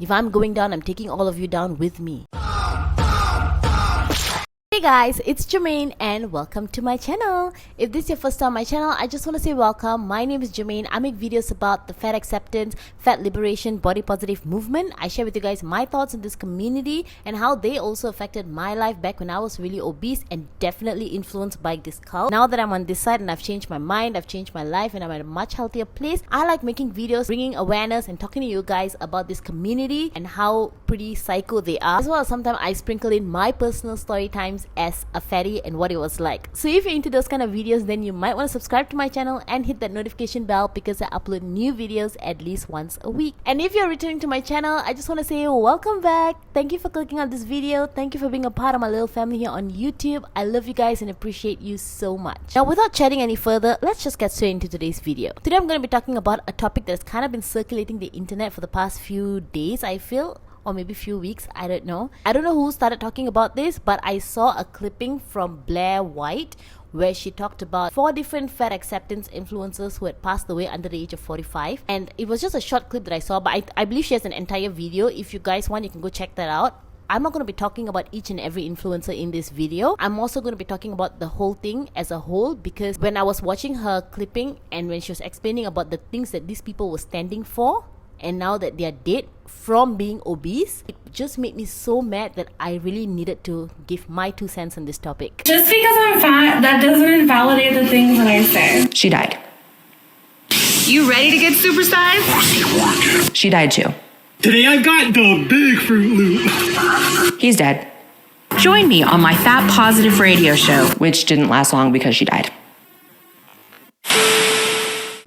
If I'm going down, I'm taking all of you down with me. Hey guys, it's Jermaine and welcome to my channel. If this is your first time on my channel, I just want to say welcome. My name is Jermaine. I make videos about the fat acceptance, fat liberation, body positive movement. I share with you guys my thoughts in this community and how they also affected my life back when I was really obese and definitely influenced by this cult. Now that I'm on this side and I've changed my mind, I've changed my life and I'm at a much healthier place, I like making videos, bringing awareness and talking to you guys about this community and how pretty psycho they are. As well as sometimes I sprinkle in my personal story times as a fatty and what it was like. So if you're into those kind of videos, then you might want to subscribe to my channel and hit that notification bell because I upload new videos at least once a week. And if you're returning to my channel, I just want to say welcome back. Thank you for clicking on this video. Thank you for being a part of my little family here on YouTube. I love you guys and appreciate you so much. Now without chatting any further, let's just get straight into today's video. Today I'm going to be talking about a topic that's kind of been circulating the internet for the past few days, I feel, or maybe few weeks, I don't know. I don't know who started talking about this, but I saw a clipping from Blair White where she talked about 4 different fat acceptance influencers who had passed away under the age of 45. And it was just a short clip that I saw, but I believe she has an entire video. If you guys want, you can go check that out. I'm not going to be talking about each and every influencer in this video. I'm also going to be talking about the whole thing as a whole, because when I was watching her clipping and when she was explaining about the things that these people were standing for, and now that they are dead from being obese, it just made me so mad that I really needed to give my 2 cents on this topic. Just because I'm fat, that doesn't invalidate the things that I say. She died. You ready to get supersized? She died too. Today I got the big Fruit Loop. He's dead. Join me on my Fat Positive radio show. Which didn't last long because she died.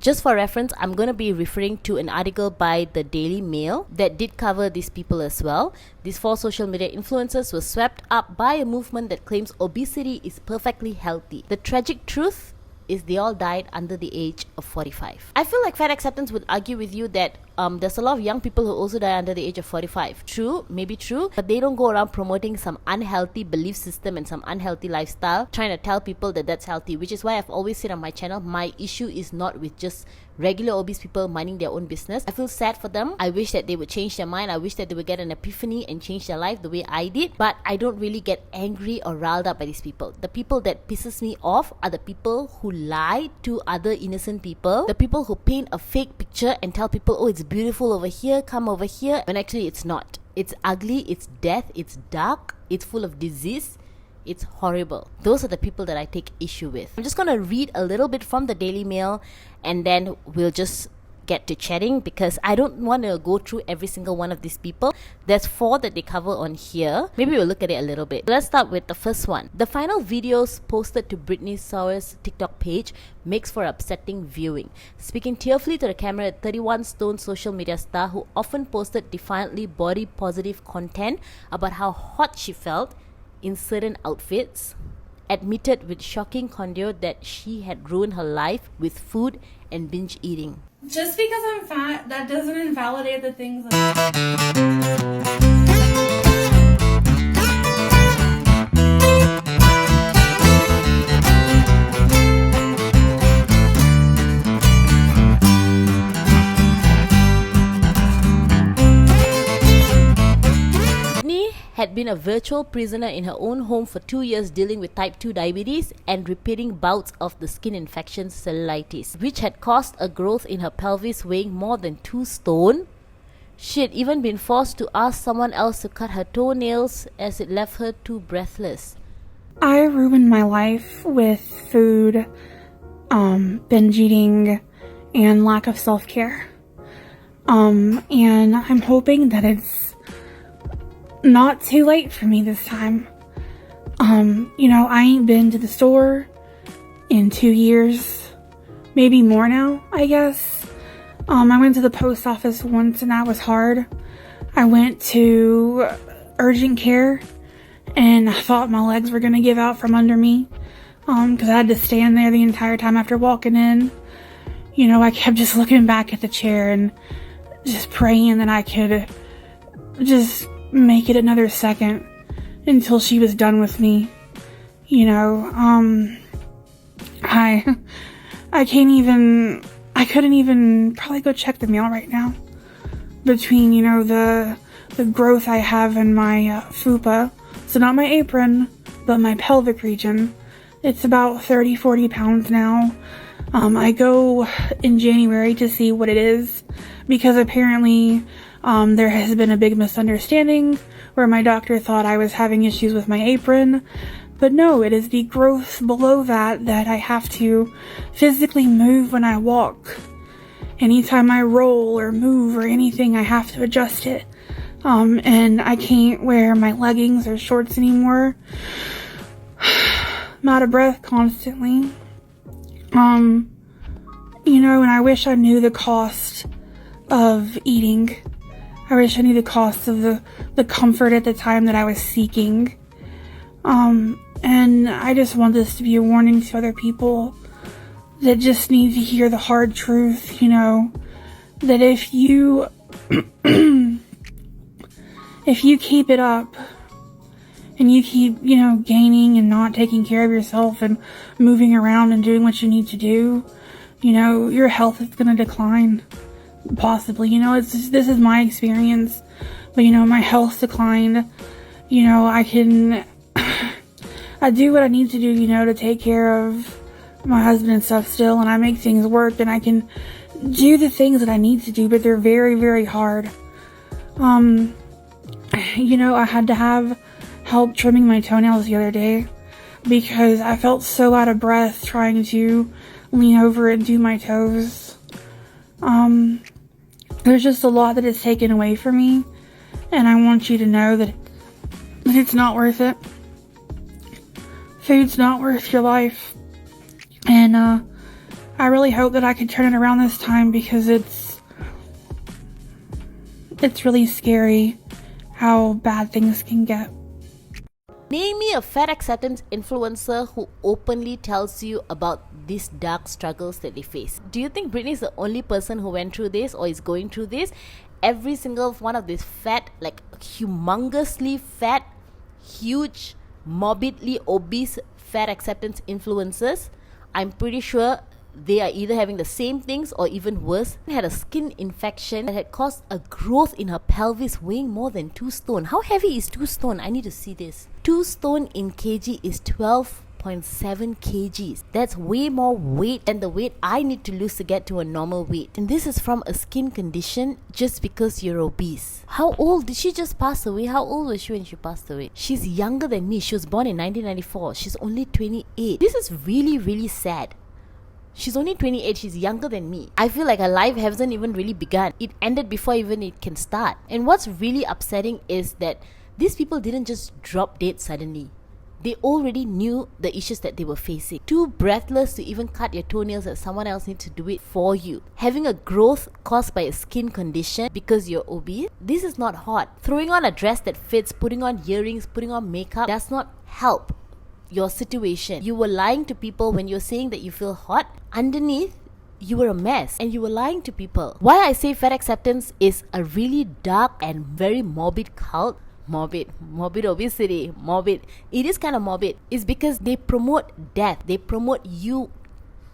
Just for reference, I'm going to be referring to an article by the Daily Mail that did cover these people as well. These 4 social media influencers were swept up by a movement that claims obesity is perfectly healthy. The tragic truth is they all died under the age of 45. I feel like fat acceptance would argue with you that there's a lot of young people who also die under the age of 45. True, maybe true, but they don't go around promoting some unhealthy belief system and some unhealthy lifestyle, trying to tell people that that's healthy, which is why I've always said on my channel, my issue is not with just regular obese people minding their own business. I feel sad for them. I wish that they would change their mind. I wish that they would get an epiphany and change their life the way I did, but I don't really get angry or riled up by these people. The people that pisses me off are the people who lie to other innocent people, the people who paint a fake picture and tell people, oh, it's beautiful over here, come over here, when actually it's not. It's ugly, it's death, it's dark, it's full of disease. It's horrible. Those are the people that I take issue with. I'm just going to read a little bit from the Daily Mail and then we'll just get to chatting because I don't want to go through every single one of these people. There's 4 that they cover on here. Maybe we'll look at it a little bit. Let's start with the first one. The final videos posted to Brittany Sor's TikTok page makes for upsetting viewing. Speaking tearfully to the camera, a 31-stone social media star who often posted defiantly body positive content about how hot she felt in certain outfits, admitted with shocking candor that she had ruined her life with food and binge eating. Just because I'm fat, that doesn't invalidate the things that had been a virtual prisoner in her own home for 2 years dealing with type 2 diabetes and repeating bouts of the skin infection cellulitis, which had caused a growth in her pelvis weighing more than 2 stone. She had even been forced to ask someone else to cut her toenails as it left her too breathless. I ruined my life with food, binge eating, and lack of self-care. And I'm hoping that it's not too late for me this time. I ain't been to the store in 2 years, maybe more now, I guess. I went to the post office once and that was hard. I went to urgent care and I thought my legs were gonna give out from under me, because I had to stand there the entire time after walking in. I kept just looking back at the chair and just praying that I could just make it another second until she was done with me. I couldn't even probably go check the mail right now. between, the growth I have in my fupa. So not my apron, but my pelvic region. It's about 30, 40 pounds now. I go in January to see what it is, because apparently there has been a big misunderstanding where my doctor thought I was having issues with my apron. But no, it is the growth below that I have to physically move when I walk. Anytime I roll or move or anything, I have to adjust it. And I can't wear my leggings or shorts anymore. I'm out of breath constantly. And I wish I knew the cost of eating. I wish I knew the cost of the comfort at the time that I was seeking. And I just want this to be a warning to other people that just need to hear the hard truth, that if you, if you keep it up, and you keep, gaining and not taking care of yourself and moving around and doing what you need to do, your health is going to decline. Possibly, this is my experience, but my health declined. I do what I need to do, to take care of my husband and stuff still, and I make things work, and I can do the things that I need to do, but they're very, very hard. I had to have help trimming my toenails the other day because I felt so out of breath trying to lean over and do my toes. There's just a lot that is taken away from me, and I want you to know that it's not worth it. Food's not worth your life. And I really hope that I can turn it around this time, because it's really scary how bad things can get. Name me a fat acceptance influencer who openly tells you about these dark struggles that they face. Do you think Brittany is the only person who went through this or is going through this? Every single one of these fat, like humongously fat, huge, morbidly obese fat acceptance influencers, I'm pretty sure they are either having the same things or even worse. She had a skin infection that had caused a growth in her pelvis weighing more than 2 stone. How heavy is 2 stone? I need to see this. 2 stone in kg is 12.7 kgs. That's way more weight than the weight I need to lose to get to a normal weight. And this is from a skin condition just because you're obese. How old? Did she just pass away? How old was she when she passed away? She's younger than me. She was born in 1994. She's only 28. This is really, really sad. She's only 28, she's younger than me. I feel like her life hasn't even really begun. It ended before even it can start. And what's really upsetting is that these people didn't just drop dead suddenly. They already knew the issues that they were facing. Too breathless to even cut your toenails that someone else needs to do it for you. Having a growth caused by a skin condition because you're obese, this is not hot. Throwing on a dress that fits, putting on earrings, putting on makeup does not help your situation. You were lying to people when you're saying that you feel hot. Underneath, you were a mess and you were lying to people. Why I say fat acceptance is a really dark and very morbid cult. Morbid obesity, morbid. It is kind of morbid. It's because they promote death. They promote you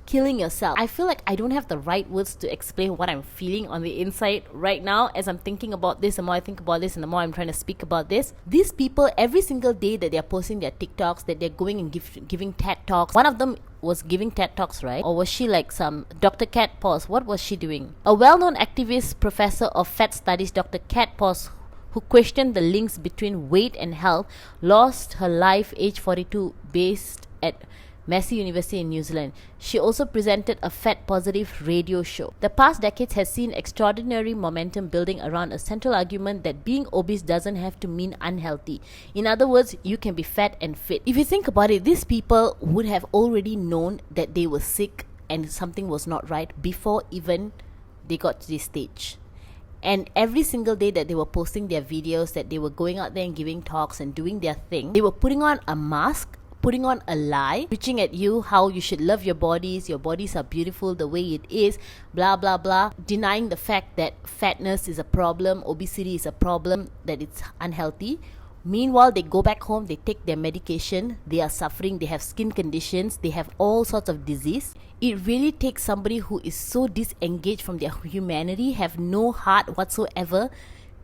killing yourself. I feel like I don't have the right words to explain what I'm feeling on the inside right now as I'm thinking about this. The more I think about this and the more I'm trying to speak about this. These people, every single day that they're posting their TikToks, that they're going and giving TED Talks. One of them was giving TED Talks, right? Or was she like some Dr. Kat Pause? What was she doing? A well-known activist, professor of fat studies, Dr. Kat Pause, who questioned the links between weight and health, lost her life age 42 based at Massey University in New Zealand. She also presented a fat positive radio show. The past decades has seen extraordinary momentum building around a central argument that being obese doesn't have to mean unhealthy. In other words, you can be fat and fit. If you think about it, these people would have already known that they were sick and something was not right before even they got to this stage. And every single day that they were posting their videos, that they were going out there and giving talks and doing their thing, they were putting on a mask, putting on a lie, preaching at you how you should love your bodies are beautiful the way it is, blah blah blah, denying the fact that fatness is a problem, obesity is a problem, that it's unhealthy. Meanwhile, they go back home, they take their medication, they are suffering, they have skin conditions, they have all sorts of disease. It really takes somebody who is so disengaged from their humanity, have no heart whatsoever,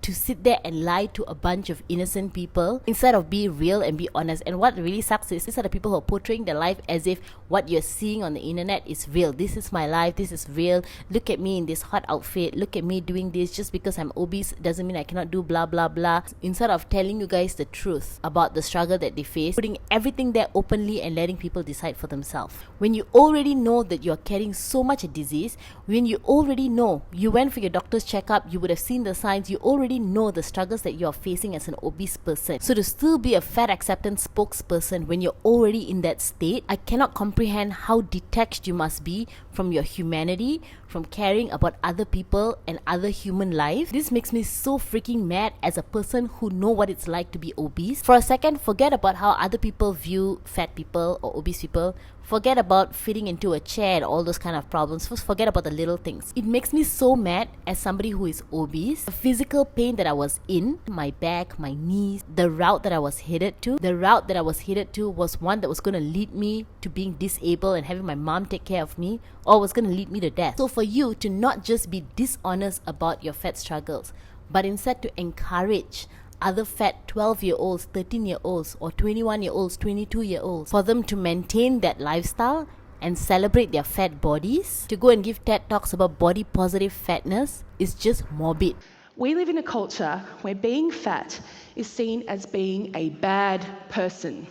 to sit there and lie to a bunch of innocent people instead of be real and be honest. And what really sucks is these are the people who are portraying their life as if what you're seeing on the internet is real. This is my life, this is real. Look at me in this hot outfit, look at me doing this. Just because I'm obese doesn't mean I cannot do blah blah blah. Instead of telling you guys the truth about the struggle that they face, putting everything there openly and letting people decide for themselves. When you already know that you're carrying so much disease, when you already know, you went for your doctor's checkup, you would have seen the signs, you already know the struggles that you're facing as an obese person. So to still be a fat acceptance spokesperson when you're already in that state, I cannot comprehend how detached you must be from your humanity, from caring about other people and other human life. This makes me so freaking mad as a person who know what it's like to be obese. For a second, forget about how other people view fat people or obese people. Forget about fitting into a chair and all those kind of problems. First, forget about the little things. It makes me so mad as somebody who is obese. The physical pain that I was in, my back, my knees, the route that I was headed to. The route that I was headed to was one that was going to lead me to being disabled and having my mom take care of me, or was going to lead me to death. So for you to not just be dishonest about your fat struggles, but instead to encourage other fat 12-year-olds, 13-year-olds, or 21-year-olds, 22-year-olds, for them to maintain that lifestyle and celebrate their fat bodies, to go and give TED Talks about body positive fatness is just morbid. We live in a culture where being fat is seen as being a bad person.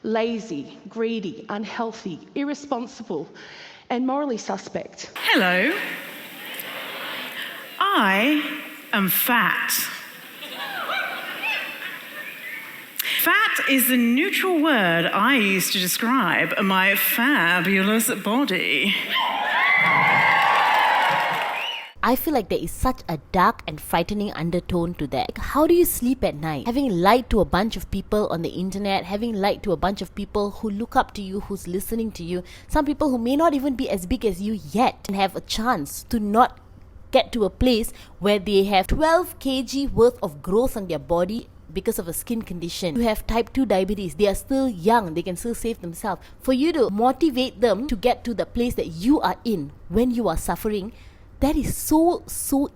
Lazy, greedy, unhealthy, irresponsible, and morally suspect. Hello. I am fat. Fat is the neutral word I use to describe my fabulous body. I feel like there is such a dark and frightening undertone to that. Like, how do you sleep at night? Having lied to a bunch of people on the internet, having lied to a bunch of people who look up to you, who's listening to you, some people who may not even be as big as you yet, and have a chance to not get to a place where they have 12 kg worth of growth on their body because of a skin condition. You have type 2 diabetes. They are still young. They can still save themselves. For you to motivate them to get to the place that you are in when you are suffering, that is so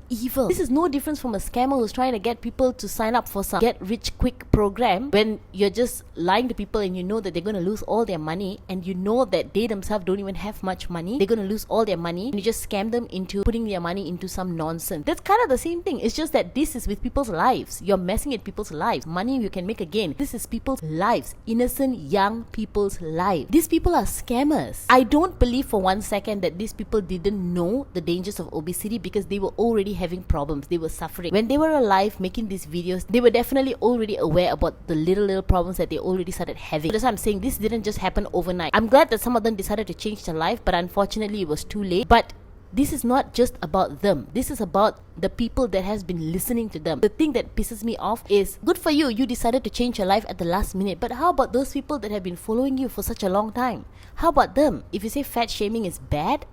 evil. This is no difference from a scammer who's trying to get people to sign up for some get rich quick program when you're just lying to people and you know that they're going to lose all their money, and you know that they themselves don't even have much money. They're going to lose all their money, and you just scam them into putting their money into some nonsense. That's kind of the same thing. It's just that this is with people's lives. You're messing with people's lives. Money you can make again. This is people's lives. Innocent young people's lives. These people are scammers. I don't believe for one second that these people didn't know the dangers of obesity, because they were already having problems. They were suffering. When they were alive making these videos, they were definitely already aware about the little problems that they already started having. So that's why I'm saying this didn't just happen overnight. I'm glad that some of them decided to change their life, but unfortunately it was too late. But this is not just about them. This is about the people that has been listening to them. The thing that pisses me off is, good for you, you decided to change your life at the last minute. But how about those people that have been following you for such a long time? How about them? If you say fat shaming is bad,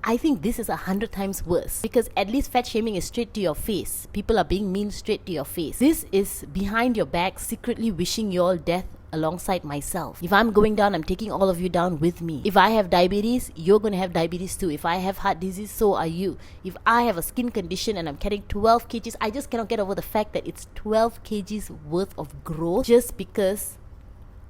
I think this is 100 times worse, because at least fat shaming is straight to your face. People are being mean straight to your face. This is behind your back, secretly wishing you all death alongside myself. If I'm going down, I'm taking all of you down with me. If I have diabetes, you're going to have diabetes too. If I have heart disease, so are you. If I have a skin condition and I'm carrying 12 kgs, I just cannot get over the fact that it's 12 kgs worth of growth just because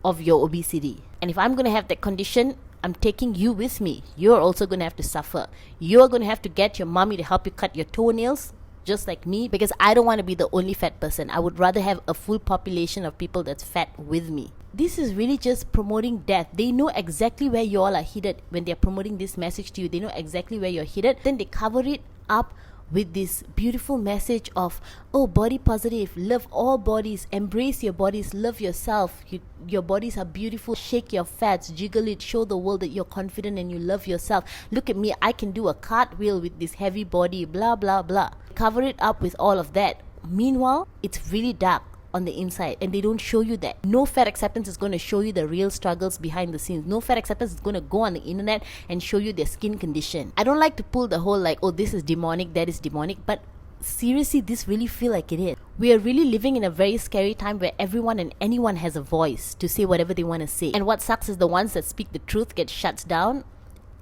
of your obesity. And if I'm going to have that condition, I'm taking you with me. You're also going to have to suffer. You're going to have to get your mommy to help you cut your toenails, just like me, because I don't want to be the only fat person. I would rather have a full population of people that's fat with me. This is really just promoting death. They know exactly where you all are headed when they're promoting this message to you. They know exactly where you're headed. Then they cover it up with this beautiful message of, oh, body positive, love all bodies, embrace your bodies, love yourself, your bodies are beautiful, shake your fats, jiggle it, show the world that you're confident and you love yourself. Look at me, I can do a cartwheel with this heavy body, blah blah blah. Cover it up with all of that. Meanwhile, it's really dark on the inside, and they don't show you that. No fat acceptance is going to show you the real struggles behind the scenes. No fat acceptance is going to go on the internet and show you their skin condition. I don't like to pull the whole like, oh, this is demonic, that is demonic, but seriously, this really feel like it is. We are really living in a very scary time where everyone and anyone has a voice to say whatever they want to say. And what sucks is the ones that speak the truth get shut down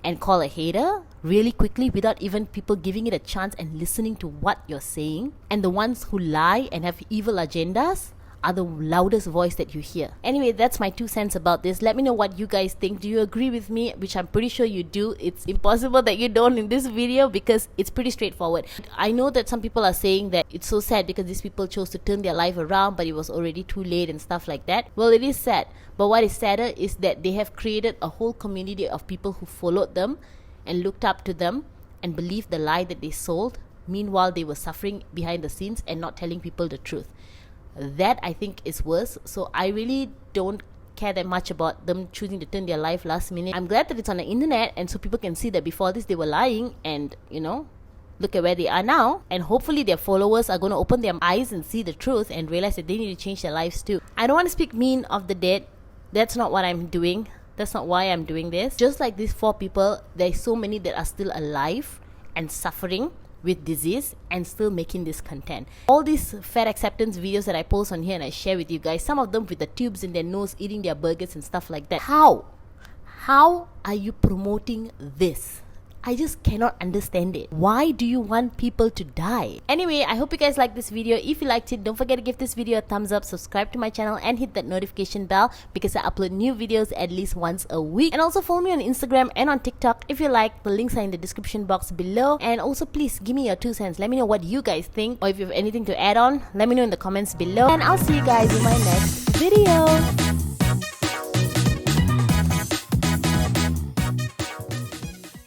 and call a hater really quickly without even people giving it a chance and listening to what you're saying. And the ones who lie and have evil agendas are the loudest voice that you hear. Anyway, that's my 2 cents about this. Let me know what you guys think. Do you agree with me? Which I'm pretty sure you do. It's impossible that you don't in this video because it's pretty straightforward. I know that some people are saying that it's so sad because these people chose to turn their life around, but it was already too late and stuff like that. Well, it is sad. But what is sadder is that they have created a whole community of people who followed them and looked up to them and believed the lie that they sold. Meanwhile, they were suffering behind the scenes and not telling people the truth. That I think is worse. So I really don't care that much about them choosing to turn their life last minute. I'm glad that it's on the internet and so people can see that before this they were lying, and look at where they are now. And hopefully their followers are going to open their eyes and see the truth and realize that they need to change their lives too. I don't want to speak mean of the dead. That's not what I'm doing. That's not why I'm doing this. Just like these 4 people, there's so many that are still alive and suffering with disease and still making this content. All these fat acceptance videos that I post on here and I share with you guys, some of them with the tubes in their nose eating their burgers and stuff like that. How are you promoting this? I just cannot understand it. Why do you want people to die? Anyway, I hope you guys liked this video. If you liked it, don't forget to give this video a thumbs up, subscribe to my channel, and hit that notification bell because I upload new videos at least once a week. And also follow me on Instagram and on TikTok if you like. The links are in the description box below. And also please give me your 2 cents. Let me know what you guys think, or if you have anything to add on, let me know in the comments below. And I'll see you guys in my next video.